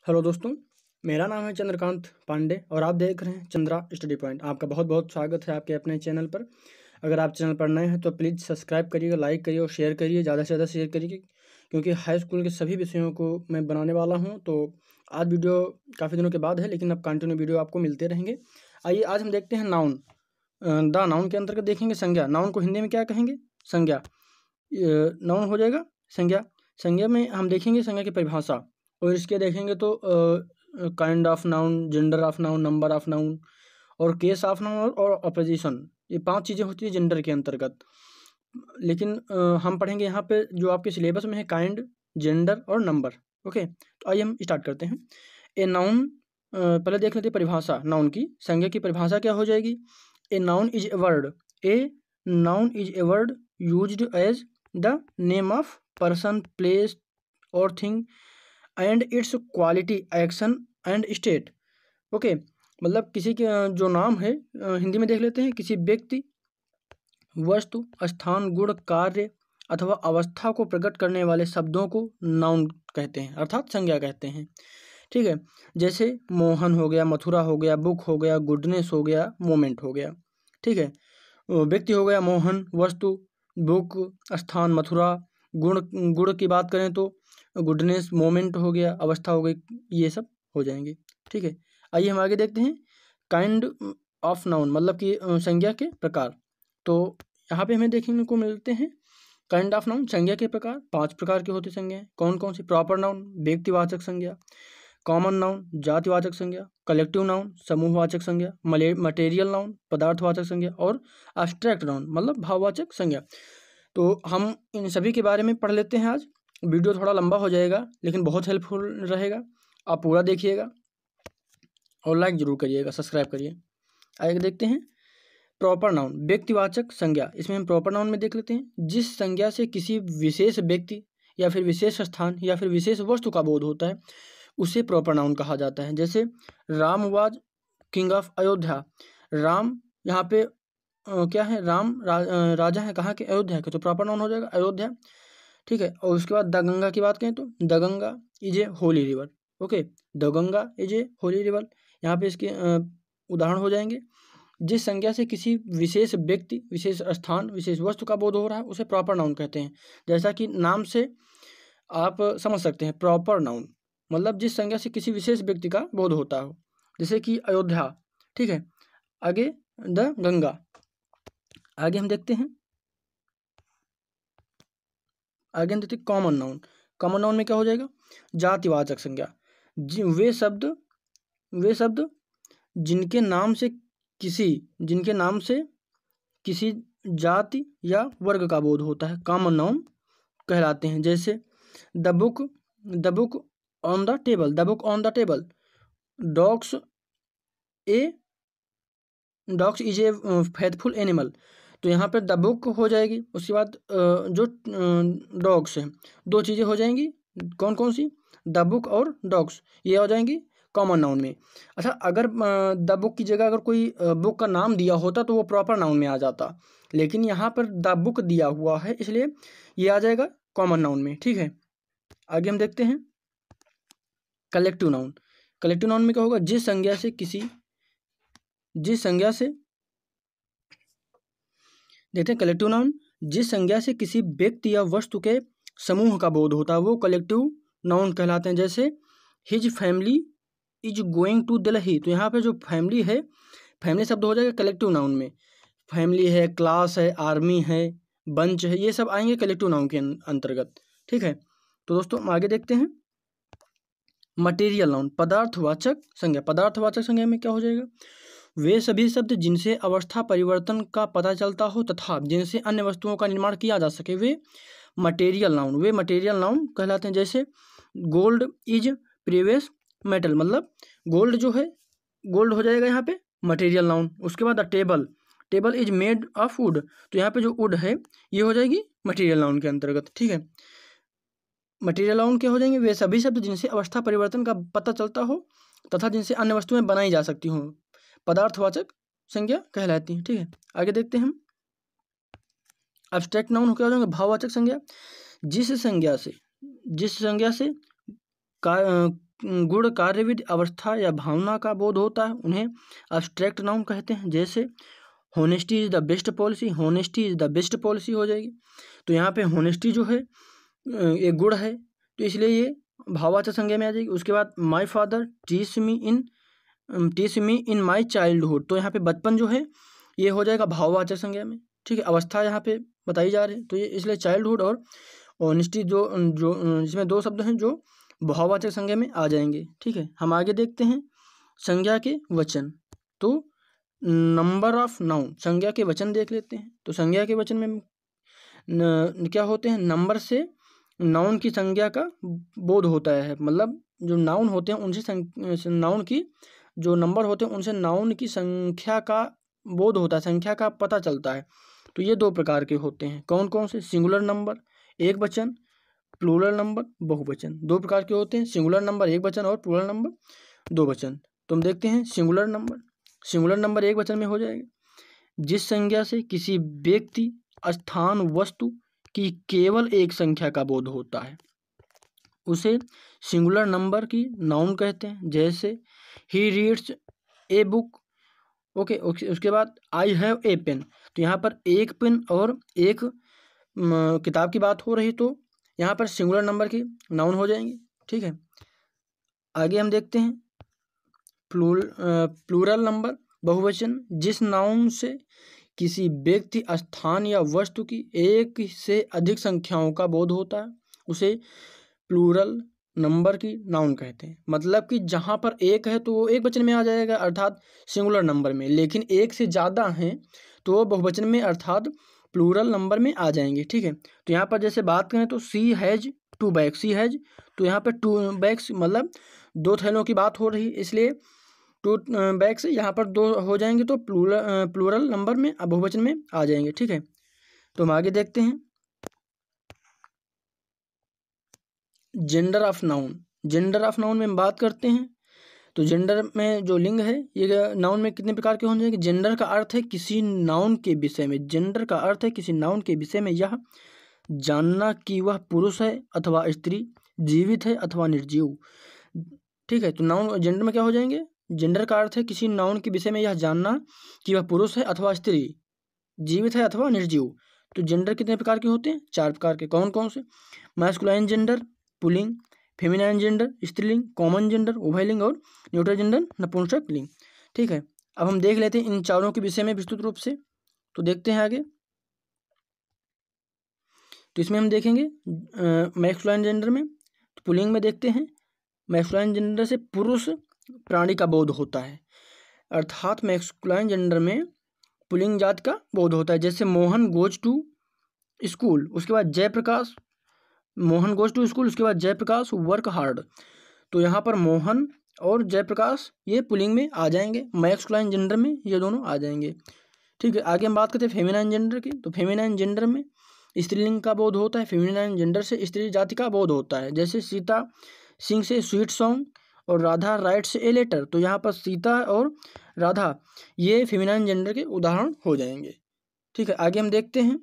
Hello दोस्तों, मेरा नाम है चंद्रकांत पांडे और आप देख रहे हैं चंद्रा स्टडी पॉइंट। आपका बहुत बहुत स्वागत है आपके अपने चैनल पर। अगर आप चैनल पर नए हैं तो प्लीज़ सब्सक्राइब करिएगा, लाइक करिए और शेयर करिए, ज़्यादा से ज़्यादा शेयर करिए, क्योंकि हाई स्कूल के सभी विषयों को मैं बनाने वाला हूँ। तो आज वीडियो काफ़ी दिनों के बाद है, लेकिन अब कंटिन्यू वीडियो आपको मिलते रहेंगे। आइए आज हम देखते हैं नाउन। द नाउन के अंतर्गत देखेंगे संज्ञा। नाउन को हिंदी में क्या कहेंगे? संज्ञा। नाउन हो जाएगा संज्ञा। संज्ञा में हम देखेंगे संज्ञा की परिभाषा, और इसके देखेंगे तो kind of noun, gender of noun, number of noun और केस ऑफ नाउन और अपोजिशन। ये 5 चीज़ें होती है जेंडर के अंतर्गत। लेकिन हम पढ़ेंगे यहाँ पे जो आपके सिलेबस में है काइंड, जेंडर और नंबर। ओके, तो आइए हम स्टार्ट करते हैं। ए नाउन, पहले देख लेते हैं परिभाषा नाउन की। संज्ञा की परिभाषा क्या हो जाएगी? A noun is a word. A noun is a word used as the name of person, place और thing and its quality, action and state. Okay, मतलब किसी के जो नाम है, हिंदी में देख लेते हैं, किसी व्यक्ति, वस्तु, स्थान, गुण, कार्य अथवा अवस्था को प्रकट करने वाले शब्दों को नाउन कहते हैं, अर्थात संज्ञा कहते हैं। ठीक है, जैसे मोहन हो गया, मथुरा हो गया, बुक हो गया, गुडनेस हो गया, मोमेंट हो गया। ठीक है, व्यक्ति हो गया मोहन, वस्तु बुक, स्थान मथुरा, गुण गुण की बात करें तो गुडनेस, मोमेंट हो गया, अवस्था हो गई, ये सब हो जाएंगे। ठीक है, आइए हम आगे देखते हैं। काइंड ऑफ नाउन मतलब कि संज्ञा के प्रकार। तो यहाँ पे हमें देखने को मिलते हैं काइंड ऑफ नाउन। संज्ञा के प्रकार 5 प्रकार के होते संज्ञाएं। कौन कौन सी? प्रॉपर नाउन व्यक्तिवाचक संज्ञा, कॉमन नाउन जातिवाचक संज्ञा, कलेक्टिव नाउन समूहवाचक संज्ञा, मटेरियल नाउन पदार्थवाचक संज्ञा और एब्स्ट्रैक्ट नाउन मतलब भाववाचक संज्ञा। तो हम इन सभी के बारे में पढ़ लेते हैं आज। वीडियो थोड़ा लंबा हो जाएगा लेकिन बहुत हेल्पफुल रहेगा, आप पूरा देखिएगा और लाइक जरूर करिएगा, सब्सक्राइब करिए। आगे देखते हैं प्रॉपर नाउन व्यक्तिवाचक संज्ञा। इसमें हम प्रॉपर नाउन में देख लेते हैं जिस संज्ञा से किसी विशेष व्यक्ति या फिर विशेष स्थान या फिर विशेष वस्तु का बोध होता है उसे प्रॉपर नाउन कहा जाता है। जैसे Ram was king of Ayodhya. Ram यहाँ पे क्या है? राम राजा है कहाँ के? अयोध्या के, तो प्रॉपर नाउन हो जाएगा अयोध्या। ठीक है, और उसके बाद द गंगा की बात करें तो the Ganga is a Holi river. Okay, the Ganga is a Holi river. यहाँ पे इसके उदाहरण हो जाएंगे। जिस संज्ञा से किसी विशेष व्यक्ति, विशेष स्थान, विशेष वस्तु का बोध हो रहा है उसे प्रॉपर नाउन कहते हैं। जैसा कि नाम से आप समझ सकते हैं, प्रॉपर नाउन मतलब जिस संज्ञा से किसी विशेष व्यक्ति का बोध होता हो, जैसे कि अयोध्या। ठीक है, आगे द गंगा। आगे हम देखते हैं कॉमन नाउन। कॉमन नाउन में क्या हो जाएगा? जातिवाचक संज्ञा। वे शब्द जिनके नाम से किसी जाति या वर्ग का बोध होता है कॉमन नाउन कहलाते हैं। जैसे the book on the table, the book on the table. Dogs is a faithful animal. तो यहाँ पर द बुक हो जाएगी, उसके बाद जो डॉग्स हैं, 2 चीज़ें हो जाएंगी। कौन कौन सी? द बुक और डॉग्स, ये हो जाएंगी कॉमन नाउन में। अच्छा, अगर द बुक की जगह अगर कोई बुक का नाम दिया होता तो वो प्रॉपर नाउन में आ जाता, लेकिन यहाँ पर द बुक दिया हुआ है इसलिए ये आ जाएगा कॉमन नाउन में। ठीक है, आगे हम देखते हैं कलेक्टिव नाउन। कलेक्टिव नाउन में क्या होगा? जिस संज्ञा से देखते हैं कलेक्टिव नाउन, जिस संज्ञा से किसी व्यक्ति या वस्तु के समूह का बोध होता है वो कलेक्टिव नाउन कहलाते हैं। जैसे his family is going to Delhi. तो यहाँ पे जो फैमिली है, फैमिली शब्द हो जाएगा कलेक्टिव नाउन में। फैमिली है, क्लास है, आर्मी है, बंच है, ये सब आएंगे कलेक्टिव नाउन के अंतर्गत। ठीक है, तो दोस्तों हम आगे देखते हैं मटेरियल नाउन पदार्थवाचक संज्ञा। पदार्थवाचक संज्ञा में क्या हो जाएगा? वे सभी शब्द जिनसे अवस्था परिवर्तन का पता चलता हो तथा जिनसे अन्य वस्तुओं का निर्माण किया जा सके वे मटेरियल नाउन कहलाते हैं। जैसे गोल्ड इज प्रीवियस मेटल, मतलब गोल्ड जो है, गोल्ड हो जाएगा यहाँ पे मटेरियल नाउन। उसके बाद table is made of would. तो यहाँ पे जो वुड है ये हो जाएगी मटेरियल नाउन के अंतर्गत। ठीक है, मटेरियल नाउन क्या हो जाएंगे? वे सभी शब्द जिनसे अवस्था परिवर्तन का पता चलता हो तथा जिनसे अन्य वस्तुएं बनाई जा सकती हों पदार्थवाचक संज्ञा कहलाती हैं। ठीक है, आगे देखते हैं हम एब्स्ट्रैक्ट नाउन क्या हो जाएंगे? भाववाचक संज्ञा। जिस संज्ञा से गुण, कार्यविधि, अवस्था या भावना का बोध होता है, उन्हें अब्स्ट्रैक्ट नाउन कहते हैं। जैसे honesty is the best policy, honesty is the best policy हो जाएगी। तो यहाँ पे होनेस्टी जो है एक गुण है, तो इसलिए ये भाववाचक संज्ञा में आ जाएगी। उसके बाद my father teach me in my childhood, तो यहाँ पे बचपन जो है ये हो जाएगा भाववाचक संज्ञा में। ठीक है, अवस्था यहाँ पे बताई जा रही है, तो ये इसलिए चाइल्डहुड और ऑनेस्टी जो जो इसमें दो शब्द हैं जो भाववाचक संज्ञा में आ जाएंगे। ठीक है, हम आगे देखते हैं संज्ञा के वचन। तो नंबर ऑफ नाउन, संज्ञा के वचन देख लेते हैं। तो संज्ञा के वचन में क्या होते हैं, नंबर से नाउन की संज्ञा का बोध होता है, मतलब जो नाउन होते हैं उनसे नाउन की जो नंबर होते हैं उनसे नाउन की संख्या का बोध होता है, संख्या का पता चलता है। तो ये दो प्रकार के होते हैं, कौन कौन से, सिंगुलर नंबर एक वचन, प्लूरल नंबर बहुवचन। दो प्रकार के होते हैं, सिंगुलर नंबर एक वचन और प्लूरल नंबर दो वचन। तो हम देखते हैं सिंगुलर नंबर। सिंगुलर नंबर एक वचन में हो जाएगा जिस संज्ञा से किसी व्यक्ति, स्थान, वस्तु की केवल एक संख्या का बोध होता है उसे सिंगुलर नंबर की नाउन कहते हैं। जैसे he reads a book, okay. उसके बाद आई हैव ए पेन, तो यहाँ पर एक पेन और एक किताब की बात हो रही, तो यहाँ पर सिंगुलर नंबर की नाउन हो जाएंगी। ठीक है, आगे हम देखते हैं प्लूरल नंबर बहुवचन, जिस नाउन से किसी व्यक्ति, स्थान या वस्तु की एक से अधिक संख्याओं का बोध होता है उसे प्लूरल नंबर की नाउन कहते हैं। मतलब कि जहाँ पर एक है तो वो एक वचन में आ जाएगा अर्थात सिंगुलर नंबर में, लेकिन एक से ज़्यादा हैं तो वो बहुवचन में अर्थात प्लूरल नंबर में आ जाएंगे। ठीक है, तो यहाँ पर जैसे बात करें तो she has two bags, she has, तो यहाँ पर टू बैग्स मतलब दो थैलों की बात हो रही है, इसलिए टू बैग्स यहाँ पर दो हो जाएंगे तो प्लूरल नंबर में बहुवचन में आ जाएंगे। ठीक है, तो हम आगे देखते हैं gender of noun. Gender of noun में हम बात करते हैं तो जेंडर में जो लिंग है ये नाउन में कितने प्रकार के हो जाएंगे। जेंडर का अर्थ है किसी नाउन के विषय में, जेंडर का अर्थ है किसी नाउन के विषय में यह जानना कि वह पुरुष है अथवा स्त्री, जीवित है अथवा निर्जीव। ठीक है, तो नाउन जेंडर में क्या हो जाएंगे, जेंडर का अर्थ है किसी नाउन के विषय में यह जानना कि वह पुरुष है अथवा स्त्री, जीवित है अथवा निर्जीव। तो जेंडर कितने प्रकार के होते हैं, चार प्रकार के, कौन कौन से, masculine gender pulling, feminine gender स्त्रीलिंग, कॉमन जेंडर उभयलिंग और न्यूट्रल जेंडर नपुंसक लिंग। ठीक है, अब हम देख लेते हैं इन चारों के विषय में विस्तृत रूप से। तो देखते हैं आगे, तो इसमें हम देखेंगे मैस्कुलाइन जेंडर में, तो पुल्लिंग में देखते हैं मैस्कुलाइन जेंडर से पुरुष प्राणी का बोध होता है, अर्थात मैस्कुलाइन जेंडर में पुल्लिंग जात का बोध होता है। जैसे मोहन गोज टू स्कूल, उसके बाद Jayaprakash, Mohan goes to school, उसके बाद जयप्रकाश वर्क हार्ड, तो यहाँ पर मोहन और जयप्रकाश ये पुल्लिंग में आ जाएंगे, मैस्कुलाइन जेंडर में ये दोनों आ जाएंगे। ठीक है, आगे हम बात करते हैं फेमिनाइन जेंडर की। तो फेमिनाइन जेंडर में स्त्रीलिंग का बोध होता है, फेमिनाइन जेंडर से स्त्री जाति का बोध होता है। जैसे सीता सिंह से स्वीट सॉन्ग और राधा राइट्स ए लेटर, तो यहाँ पर सीता और राधा ये फेमिनाइन जेंडर के उदाहरण हो जाएंगे। ठीक है, आगे हम देखते हैं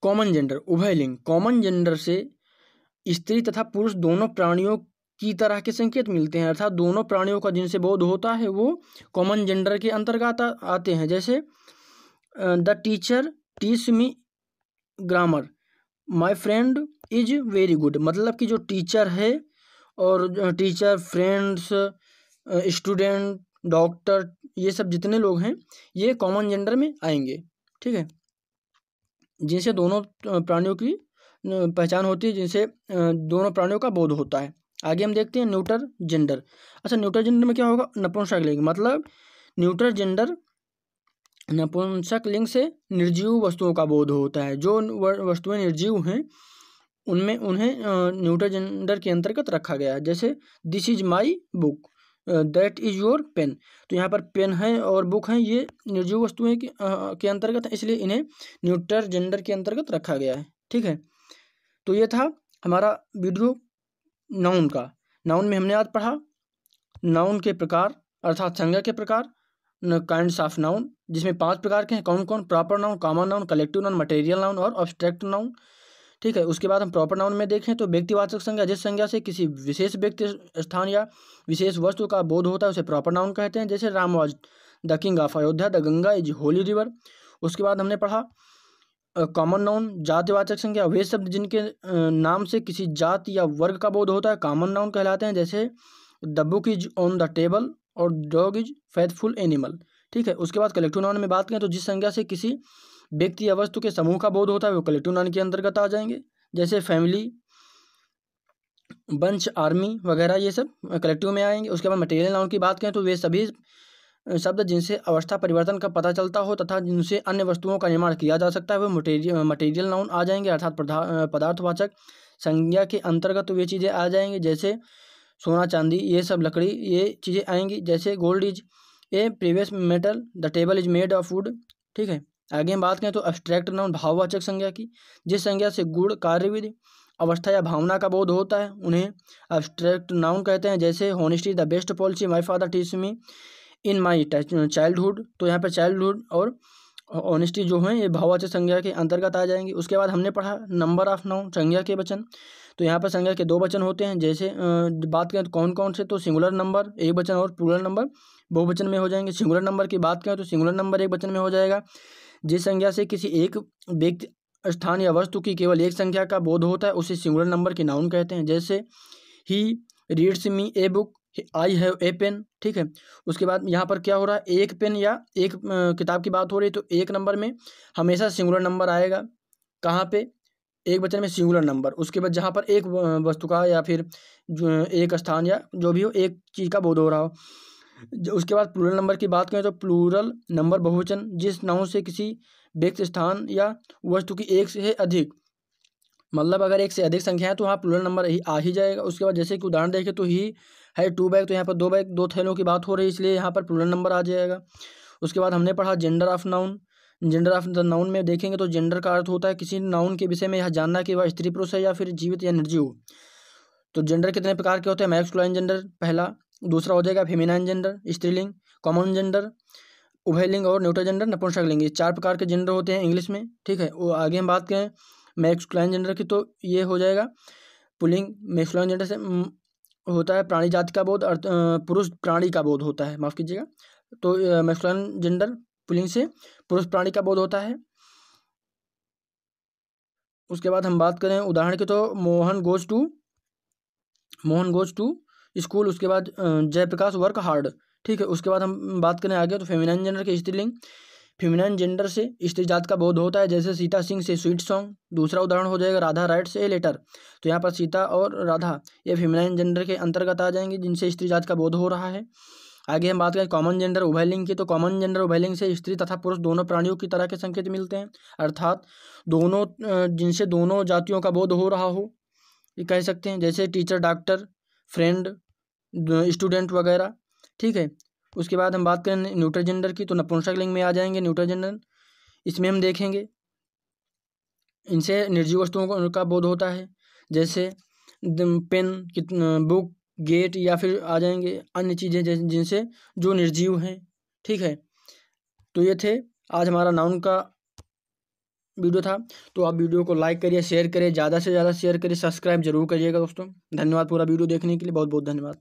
कॉमन जेंडर उभयलिंग। कॉमन जेंडर से स्त्री तथा पुरुष दोनों प्राणियों की तरह के संकेत मिलते हैं, अर्थात दोनों प्राणियों का जिनसे बोध होता है वो कॉमन जेंडर के अंतर्गत आते हैं। जैसे the teacher teach me grammar, my friend is very good, मतलब कि जो टीचर है और टीचर, फ्रेंड्स, स्टूडेंट, डॉक्टर, ये सब जितने लोग हैं ये कॉमन जेंडर में आएंगे। ठीक है, जिनसे दोनों प्राणियों की पहचान होती है, जिनसे दोनों प्राणियों का बोध होता है। आगे हम देखते हैं न्यूट्रल जेंडर। अच्छा, न्यूट्रल जेंडर में क्या होगा, नपुंसक लिंग, मतलब न्यूट्रल जेंडर नपुंसक लिंग से निर्जीव वस्तुओं का बोध होता है। जो वस्तुएं निर्जीव हैं उनमें उन्हें न्यूट्रल जेंडर के अंतर्गत रखा गया है। जैसे this is my book, that is your pen, तो यहाँ पर पेन है और बुक है ये निर्जीव वस्तुएं के अंतर्गत है, इसलिए इन्हें न्यूट्रल जेंडर के अंतर्गत रखा गया है। ठीक है, तो ये था हमारा वीडियो नाउन का। नाउन में हमने आज पढ़ा नाउन के प्रकार अर्थात संज्ञा के प्रकार, काइंड्स ऑफ नाउन, जिसमें 5 प्रकार के हैं, कौन कौन, proper noun, common noun, collective noun, material noun और अब्स्ट्रैक्ट नाउन। ठीक ठीक है। उसके बाद हम प्रॉपर नाउन में देखें तो व्यक्तिवाचक संज्ञा जिस संज्ञा से किसी विशेष व्यक्ति, स्थान या विशेष वस्तु का बोध होता है उसे प्रॉपर नाउन कहते हैं। जैसे Ram was the king of Ayodhya, the Ganga is Holi river. उसके बाद हमने पढ़ा कॉमन नाउन जातिवाचक संज्ञा वे शब्द जिनके नाम से किसी जाति या वर्ग का बोध होता है कॉमन नाउन कहलाते हैं। जैसे the book is on the table और डॉग इज फेथफुल एनिमल। ठीक है। उसके बाद कलेक्टिव नाउन में बात करें तो जिस संज्ञा से किसी व्यक्ति या वस्तु के समूह का बोध होता है वो कलेक्टिव नाउन के अंतर्गत आ जाएंगे। जैसे फैमिली, बंच, आर्मी वगैरह ये सब कलेक्टिव में आएंगे। उसके बाद मटेरियल नाउन की बात करें तो वे सभी शब्द जिनसे अवस्था परिवर्तन का पता चलता हो तथा जिनसे अन्य वस्तुओं का निर्माण किया जा सकता है वो मटेरियल नाउन आ जाएंगे, अर्थात पदार्थवाचक संज्ञा के अंतर्गत वे चीज़ें आ जाएंगी। जैसे सोना, चांदी, ये सब लकड़ी, ये चीज़ें आएंगी। जैसे gold is A previous metal, the table is made of would. ठीक है। आगे हम बात करें तो अब्स्ट्रैक्ट नाउन भाववाचक संज्ञा की जिस संज्ञा से गुण, कार्यविधि, अवस्था या भावना का बोध होता है उन्हें अब्स्ट्रैक्ट नाउन कहते हैं। जैसे honesty the best policy, my father teach me in my childhood. तो यहाँ पर चाइल्डहुड और ऑनेस्टी जो है ये भाववाचक संज्ञा के अंतर्गत आ जाएंगी। उसके बाद हमने पढ़ा नंबर ऑफ नाउन संज्ञा के वचन। तो यहाँ पर संज्ञा के दो वचन होते हैं। जैसे बात करें तो कौन कौन से, तो सिंगुलर नंबर एक वचन और प्लूरल नंबर बहुवचन में हो जाएंगे। सिंगुलर नंबर की बात करें तो सिंगुलर नंबर एक वचन में हो जाएगा जिस संज्ञा से किसी एक व्यक्ति, स्थान या वस्तु की केवल एक संख्या का बोध होता है उसे सिंगुलर नंबर की नाउन कहते हैं। जैसे he reads me a book, I have a pen. ठीक है। उसके बाद यहाँ पर क्या हो रहा है, एक पेन या एक किताब की बात हो रही है तो एक नंबर में हमेशा सिंगुलर नंबर आएगा। कहाँ पे, एक वचन में सिंगुलर नंबर। उसके बाद जहाँ पर एक वस्तु का या फिर जो एक स्थान या जो भी हो एक चीज़ का बोध हो रहा हो। उसके बाद प्लूरल नंबर की बात करें तो प्लूरल नंबर बहुवचन जिस नाउन से किसी व्यक्ति, स्थान या वस्तु की एक से अधिक, मतलब अगर एक से अधिक संख्या है तो वहाँ प्लूरल नंबर ही आ ही जाएगा। उसके बाद जैसे कि उदाहरण देखें तो ही है टू बैग, तो यहाँ पर दो बैग, दो थैलों की बात हो रही है इसलिए यहाँ पर प्लूरल नंबर आ जाएगा। उसके बाद हमने पढ़ा gender of noun. Gender of the noun में देखेंगे तो जेंडर का अर्थ होता है किसी नाउन के विषय में यह जानना कि वह स्त्री पुरुष है या फिर जीवित या निर्जीव। तो जेंडर कितने प्रकार के होते हैं, मैस्कुलाइन जेंडर पहला, दूसरा हो जाएगा फेमिनाइन जेंडर स्त्रीलिंग, कॉमन जेंडर उभयलिंग और न्यूट्रल जेंडर नपुंसकलिंग। ये चार प्रकार के जेंडर होते हैं इंग्लिश में। ठीक है। वो आगे हम बात करें मैस्कुलाइन जेंडर की तो ये हो जाएगा पुलिंग। मैस्कुलाइन जेंडर से होता है प्राणी जाति का बोध, पुरुष प्राणी का बोध होता है, माफ कीजिएगा। तो मैस्कुलाइन जेंडर पुलिंग से पुरुष प्राणी का बोध होता है। उसके बाद हम बात करें उदाहरण की तो मोहन गोज टू स्कूल। उसके बाद जयप्रकाश वर्क हार्ड। ठीक है। उसके बाद हम बात करें आगे तो फेमिनाइन जेंडर के स्त्रीलिंग। फेमिनाइन जेंडर से स्त्री जात का बोध होता है जैसे सीता सिंह से स्वीट सॉन्ग। दूसरा उदाहरण हो जाएगा राधा राइट्स ए लेटर। तो यहाँ पर सीता और राधा ये फेमिनाइन जेंडर के अंतर्गत आ जाएंगे जिनसे स्त्री जात का बोध हो रहा है। आगे हम बात करें कॉमन जेंडर उभयलिंग की तो कॉमन जेंडर उभयलिंग से स्त्री तथा पुरुष दोनों प्राणियों की तरह के संकेत मिलते हैं, अर्थात दोनों जिनसे दोनों जातियों का बोध हो रहा हो ये कह सकते हैं। जैसे टीचर, डॉक्टर, फ्रेंड, स्टूडेंट वगैरह। ठीक है। उसके बाद हम बात करें न्यूट्रल जेंडर की तो नपुंसकलिंग में आ जाएंगे न्यूट्रल जेंडर। इसमें हम देखेंगे इनसे निर्जीव वस्तुओं का बोध होता है जैसे पेन, बुक, गेट या फिर आ जाएंगे अन्य चीज़ें जिनसे जो निर्जीव हैं। ठीक है। तो ये थे आज हमारा नाउन का वीडियो था। तो आप वीडियो को लाइक करिए, शेयर करिए, ज़्यादा से ज़्यादा शेयर करिए, सब्सक्राइब जरूर करिएगा दोस्तों। धन्यवाद पूरा वीडियो देखने के लिए, बहुत बहुत धन्यवाद।